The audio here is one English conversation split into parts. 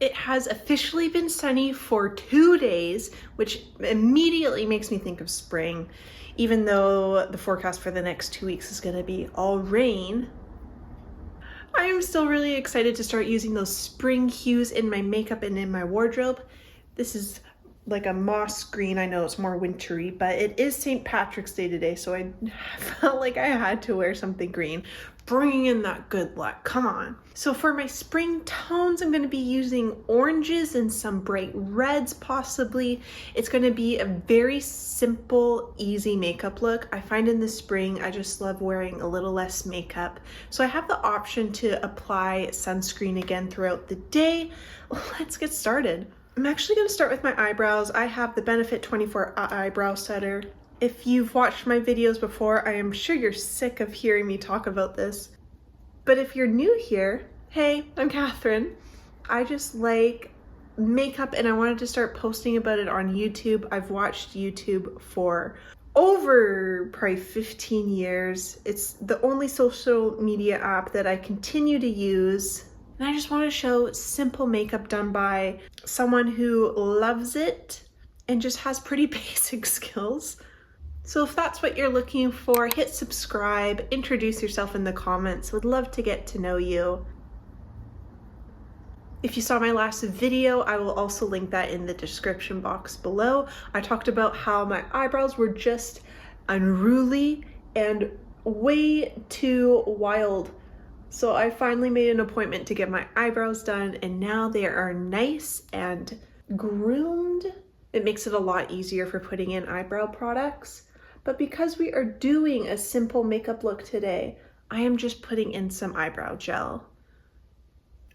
It has officially been sunny for 2 days, which immediately makes me think of spring, even though the forecast for the next 2 weeks is gonna be all rain. I am still really excited to start using those spring hues in my makeup and in my wardrobe. This is like a moss green. I know it's more wintry, but it is St. Patrick's Day today, so I felt like I had to wear something green. Bringing in that good luck, come on. So for my spring tones, I'm gonna be using oranges and some bright reds possibly. It's gonna be a very simple, easy makeup look. I find in the spring, I just love wearing a little less makeup. So I have the option to apply sunscreen again throughout the day. Let's get started. I'm actually gonna start with my eyebrows. I have the Benefit 24 eyebrow setter. If you've watched my videos before, I am sure you're sick of hearing me talk about this. But if you're new here, hey, I'm Catherine. I just like makeup and I wanted to start posting about it on YouTube. I've watched YouTube for over probably 15 years. It's the only social media app that I continue to use. And I just want to show simple makeup done by someone who loves it and just has pretty basic skills. So if that's what you're looking for, hit subscribe, introduce yourself in the comments. Would love to get to know you. If you saw my last video, I will also link that in the description box below. I talked about how my eyebrows were just unruly and way too wild. So I finally made an appointment to get my eyebrows done, and now they are nice and groomed. It makes it a lot easier for putting in eyebrow products. But because we are doing a simple makeup look today, I am just putting in some eyebrow gel.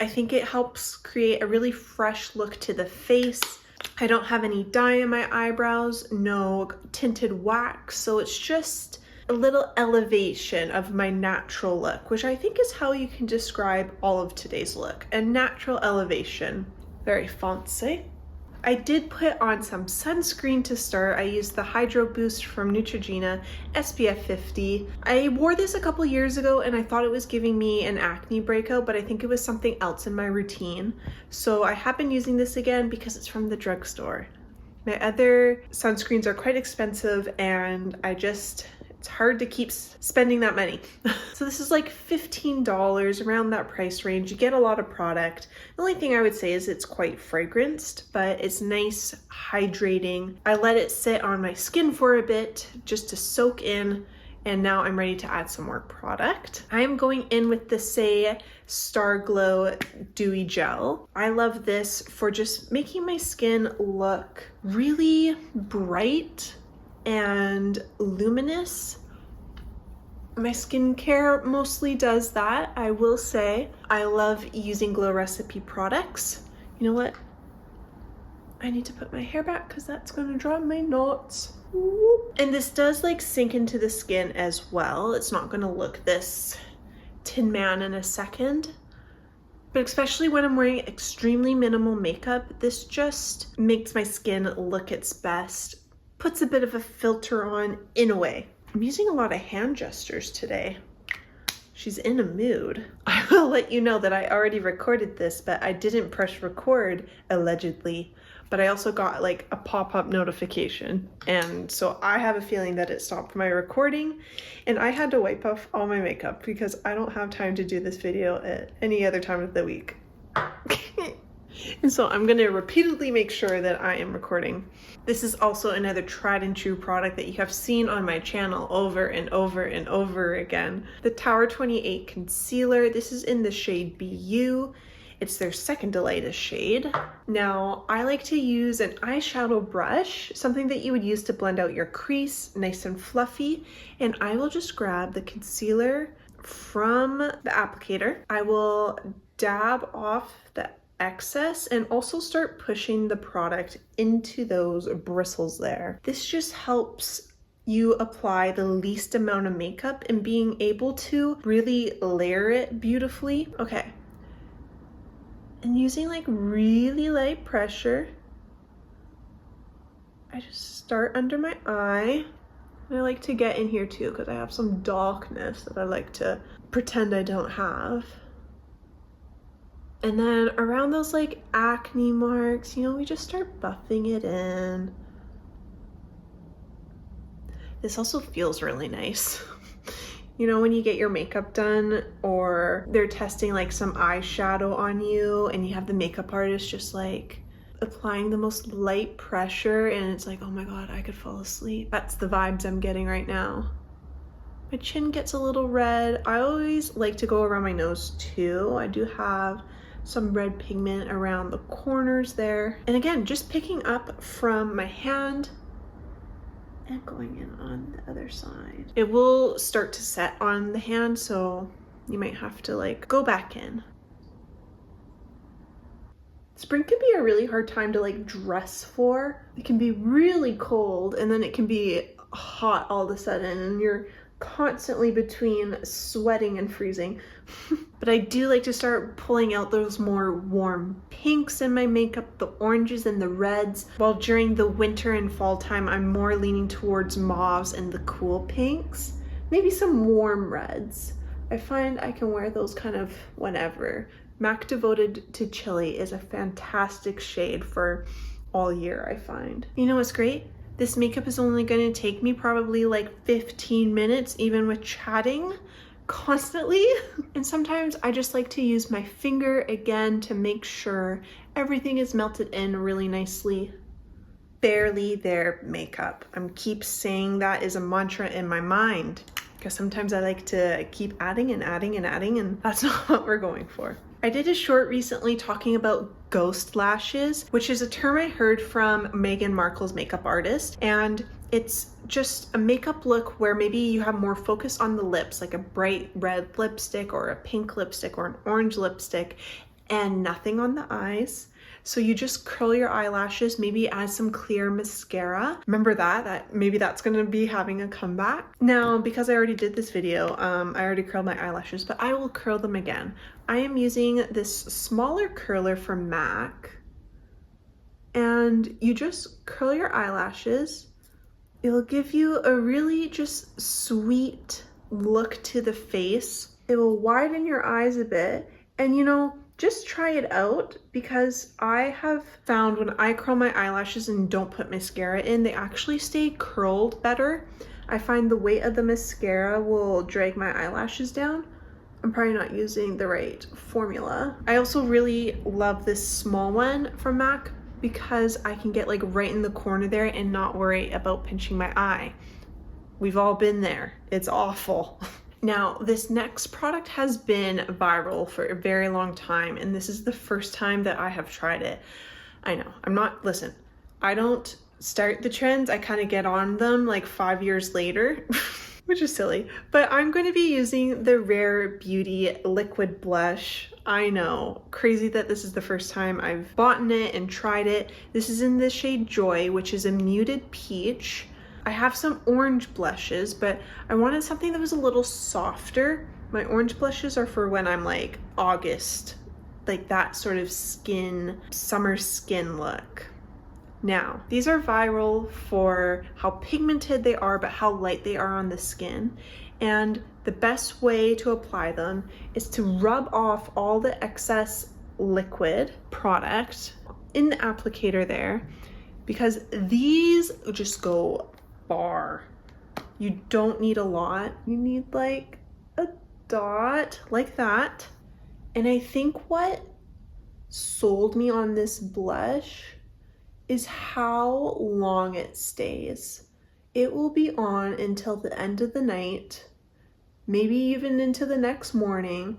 I think it helps create a really fresh look to the face. I don't have any dye in my eyebrows, no tinted wax, so it's just a little elevation of my natural look, which I think is how you can describe all of today's look. A natural elevation. Very fancy. I did put on some sunscreen to start. I used the Hydro Boost from Neutrogena SPF 50. I wore this a couple years ago and I thought it was giving me an acne breakout, but I think it was something else in my routine. So I have been using this again because it's from the drugstore. My other sunscreens are quite expensive and it's hard to keep spending that money. So this is like $15, around that price range. You get a lot of product. The only thing I would say is it's quite fragranced, but it's nice, hydrating. I let it sit on my skin for a bit just to soak in, and now I'm ready to add some more product. I am going in with the Saie Star Glow Dewy Gel. I love this for just making my skin look really bright and luminous. My skincare mostly does that, I will say. I love using Glow Recipe products. You know what? I need to put my hair back because that's gonna draw my knots. And this does like sink into the skin as well. It's not gonna look this Tin Man in a second. But especially when I'm wearing extremely minimal makeup, this just makes my skin look its best. Puts a bit of a filter on in a way. I'm using a lot of hand gestures today. She's in a mood. I will let you know that I already recorded this, but I didn't press record, allegedly. But I also got like a pop-up notification. And so I have a feeling that it stopped my recording. And I had to wipe off all my makeup because I don't have time to do this video at any other time of the week. And so I'm gonna repeatedly make sure that I am recording. This is also another tried and true product that you have seen on my channel over and over and over again. The Tower 28 Concealer. This is in the shade BU. It's their second lightest shade. Now, I like to use an eyeshadow brush, something that you would use to blend out your crease, nice and fluffy. And I will just grab the concealer from the applicator. I will dab off the excess and also start pushing the product into those bristles there. This just helps you apply the least amount of makeup and being able to really layer it beautifully. Okay. And using like really light pressure, I just start under my eye. And I like to get in here too because I have some darkness that I like to pretend I don't have. And then around those like acne marks, you know, we just start buffing it in. This also feels really nice. You know, when you get your makeup done or they're testing like some eyeshadow on you and you have the makeup artist just like applying the most light pressure and it's like, oh my God, I could fall asleep. That's the vibes I'm getting right now. My chin gets a little red. I always like to go around my nose too. I do have some red pigment around the corners there. And again, just picking up from my hand and going in on the other side. It will start to set on the hand, so you might have to like go back in. Spring can be a really hard time to like dress for. It can be really cold and then it can be hot all of a sudden and you're constantly between sweating and freezing. But I do like to start pulling out those more warm pinks in my makeup, the oranges and the reds, while during the winter and fall time I'm more leaning towards mauves and the cool pinks, maybe some warm reds. I find I can wear those kind of whenever. MAC Devoted to Chili is a fantastic shade for all year, I find. You know what's great? This makeup is only going to take me probably like 15 minutes, even with chatting constantly. And sometimes I just like to use my finger again to make sure everything is melted in really nicely. Barely there makeup. I'm keep saying that is a mantra in my mind because sometimes I like to keep adding and adding and adding, and that's not what we're going for. I did a short recently talking about ghost lashes, which is a term I heard from Meghan Markle's makeup artist. And it's just a makeup look where maybe you have more focus on the lips, like a bright red lipstick or a pink lipstick or an orange lipstick, and nothing on the eyes. So you just curl your eyelashes, maybe add some clear mascara. Remember that maybe that's gonna be having a comeback. Now, because I already did this video, I already curled my eyelashes, but I will curl them again. I am using this smaller curler from MAC, and you just curl your eyelashes. It'll give you a really just sweet look to the face. It will widen your eyes a bit, and you know, just try it out, because I have found when I curl my eyelashes and don't put mascara in, they actually stay curled better. I find the weight of the mascara will drag my eyelashes down. I'm probably not using the right formula. I also really love this small one from MAC because I can get like right in the corner there and not worry about pinching my eye. We've all been there. It's awful. Now, this next product has been viral for a very long time, and this is the first time that I have tried it. I know, listen, I don't start the trends, I kind of get on them like 5 years later, which is silly. But I'm going to be using the Rare Beauty Liquid Blush. I know, crazy that this is the first time I've bought it and tried it. This is in the shade Joy, which is a muted peach. I have some orange blushes, but I wanted something that was a little softer. My orange blushes are for when I'm like August, like that sort of skin, summer skin look. Now, these are viral for how pigmented they are, but how light they are on the skin. And the best way to apply them is to rub off all the excess liquid product in the applicator there, because these just go far. You don't need a lot. You need like a dot like that. And I think what sold me on this blush is how long it stays. It will be on until the end of the night, maybe even into the next morning.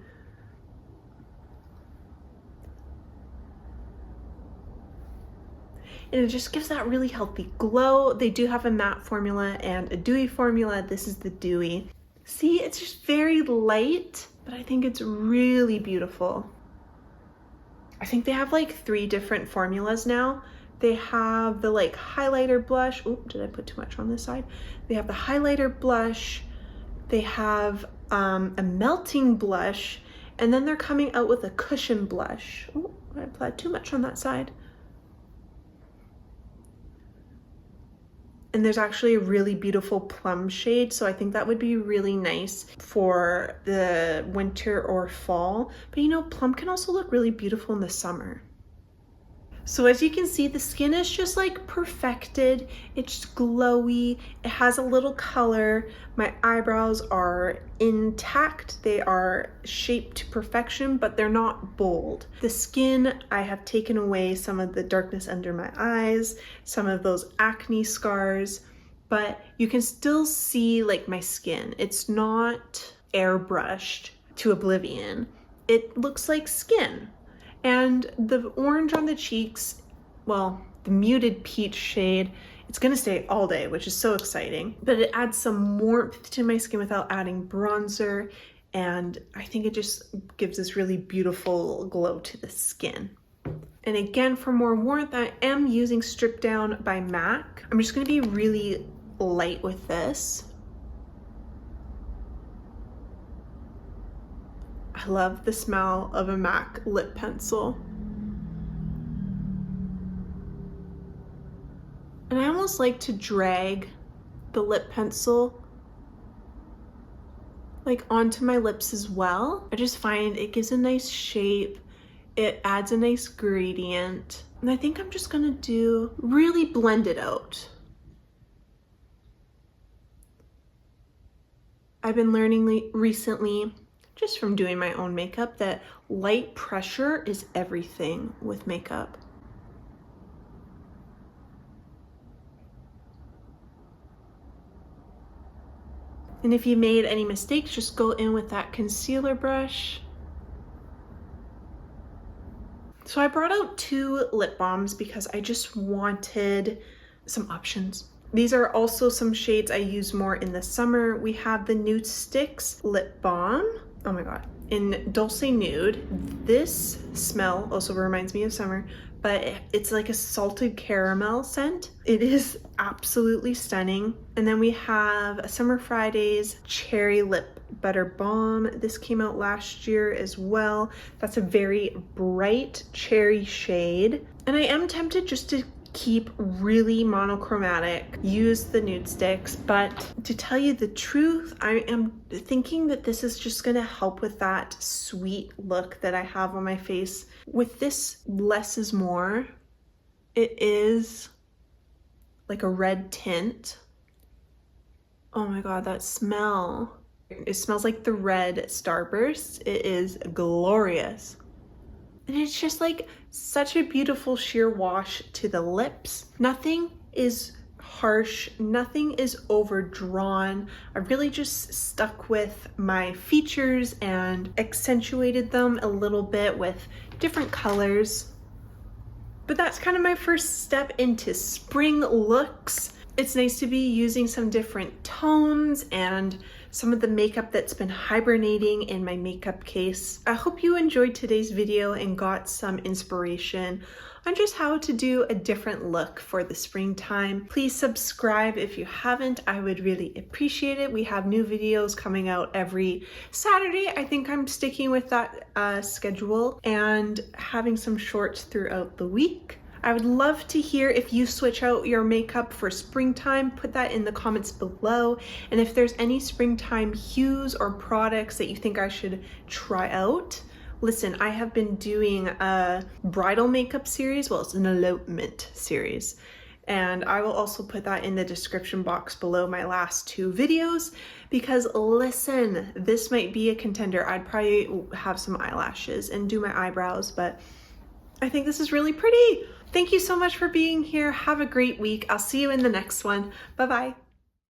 And it just gives that really healthy glow. They do have a matte formula and a dewy formula. This is the dewy. See, it's just very light, but I think it's really beautiful. I think they have like 3 different formulas now. They have the like highlighter blush. Oh, did I put too much on this side? They have the highlighter blush. They have a melting blush, and then they're coming out with a cushion blush. Oh, I applied too much on that side. And there's actually a really beautiful plum shade, so I think that would be really nice for the winter or fall. But you know, plum can also look really beautiful in the summer. So as you can see, the skin is just like perfected. It's glowy, it has a little color. My eyebrows are intact. They are shaped to perfection, but they're not bold. The skin, I have taken away some of the darkness under my eyes, some of those acne scars, but you can still see like my skin. It's not airbrushed to oblivion. It looks like skin. And the orange on the cheeks, well, the muted peach shade, it's gonna stay all day, which is so exciting. But it adds some warmth to my skin without adding bronzer. And I think it just gives this really beautiful glow to the skin. And again, for more warmth, I am using Stripdown by MAC. I'm just gonna be really light with this. I love the smell of a MAC lip pencil. And I almost like to drag the lip pencil like onto my lips as well. I just find it gives a nice shape. It adds a nice gradient. And I think I'm just gonna really blend it out. I've been learning recently, just from doing my own makeup, that light pressure is everything with makeup. And if you made any mistakes, just go in with that concealer brush. So I brought out 2 lip balms because I just wanted some options. These are also some shades I use more in the summer. We have the Nude Sticks lip balm. Oh my God, in Dulce Nude. This smell also reminds me of summer, but it's like a salted caramel scent. It is absolutely stunning. And then we have a Summer Fridays Cherry Lip Butter Balm. This came out last year as well. That's a very bright cherry shade. And I am tempted just to keep really monochromatic, use the Nude Sticks, but to tell you the truth, I am thinking that this is just gonna help with that sweet look that I have on my face. With this, less is more. It is like a red tint. Oh my God, that smell. It smells like the red Starburst. It is glorious. And it's just like such a beautiful sheer wash to the lips. Nothing is harsh, nothing is overdrawn. I really just stuck with my features and accentuated them a little bit with different colors. But that's kind of my first step into spring looks. It's nice to be using some different tones and some of the makeup that's been hibernating in my makeup case. I hope you enjoyed today's video and got some inspiration on just how to do a different look for the springtime. Please subscribe if you haven't. I would really appreciate it. We have new videos coming out every Saturday. I think I'm sticking with that schedule and having some shorts throughout the week. I would love to hear if you switch out your makeup for springtime. Put that in the comments below. And if there's any springtime hues or products that you think I should try out. Listen, I have been doing a bridal makeup series. Well, it's an elopement series. And I will also put that in the description box below my last 2 videos, because listen, this might be a contender. I'd probably have some eyelashes and do my eyebrows, but I think this is really pretty. Thank you so much for being here. Have a great week. I'll see you in the next one. Bye-bye.